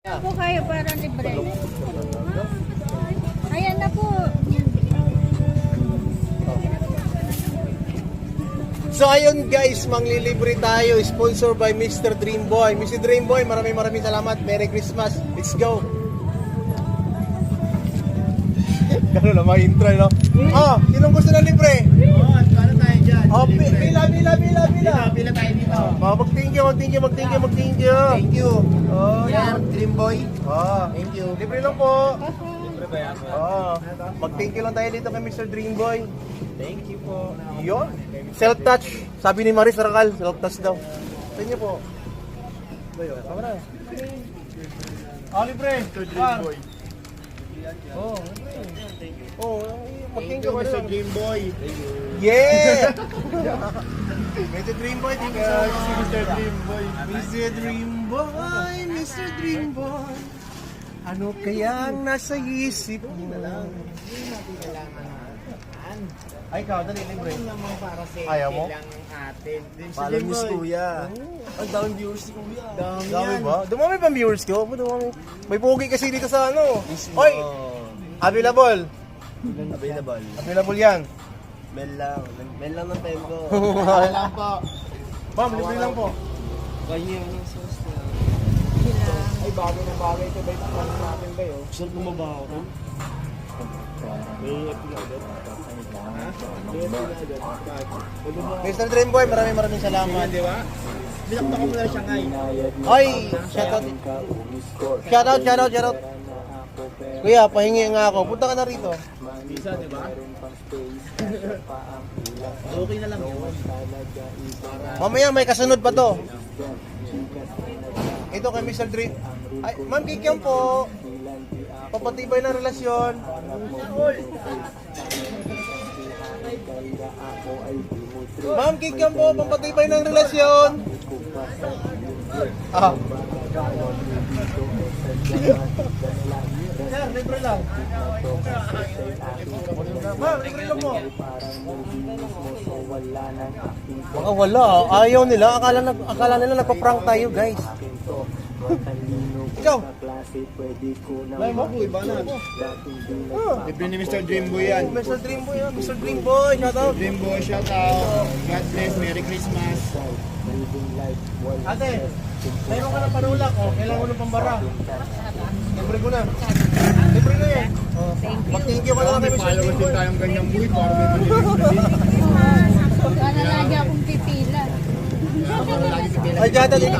Po kayo para libre. Ayan na po. So ayun guys, manglilibre tayo, sponsored by Mr. Dreamboy. Mr. Dreamboy, maraming salamat. Merry Christmas. Let's go. Gano'n lang mga intro, no? Oh, sinong gusto ng libre? Paano tayo dyan? Oh, pila. Pila tayo dito. Mag-thank you. Thank you. Oh, Sir, Dreamboy. oh. Thank you. Libre lang po. Libre ba yan? Oh, mag-thank you lang tayo dito kay Mr. Dreamboy. Thank you po. Yun. Self-touch. Sabi ni Maris Racal, self-touch daw. Sa inyo po. Tama na. Oh, libre. Mr. Dreamboy. Oh, mag-thank you ka Mr. lang. Dreamboy. Yeah! Mr. Dreamboy, thank you so much. Mr. Dreamboy. Mr. Dreamboy. Ano kaya ang nasa isip mo? Ay, ikaw, dali, libre. Naman para sa Ayaw mo? kailangan atin. Follow mo si Kuya. Ang daming viewers si Kuya. Dami Dami yan. ba? Dumami pa ang viewers ko? Dumami. May pogi kasi dito sa ano. Oy! Available. Available yan. Bell lang ng tempo. Lang po. Ma'am, libre lang po. Kaya yung sauce na. Ay, bagay na bagay ito. Ba't ang natin ba yun? Gusto mo mabaho ka? May episode. Mr. Dreamboy, maraming salamat. Di ba? Binakta ko muna siya ngay. Oy! Shoutout. Kuya, pahingi nga ako. Punta ka na rito. Bisa, di ba? Okay na lang yun. Mamaya may kasunod pa to. Ito kay Mr. Dream. Ay, Ma'am Kikiam po. Papatibay ng relasyon. Ma'am Kikiam po, papatibay ng relasyon. Ah. Sir, libre lang. Ma'am, libre lang po. Baka wala. Ayaw nila. Akala nila nagpa-prank tayo, guys. Ikaw. May mabuhay ba na? Libre ni Mr. Dreamboy yan. Mr. Dreamboy, Mr. Dreamboy. Shout out. Dreamboy, shout out. God bless. Merry Christmas. Ate, mayroon ka ng panulak. Oh. Kailangan mo ng pambara. Libre ko na. Libre na yan. Oh. Mag-thank you ka na lang kay Mr. Followers din Dreamboy. tayong ganyang buhay. Para may malinis na din. Para lagi akong pipila. Para lagi sa Ay, Jada, dito.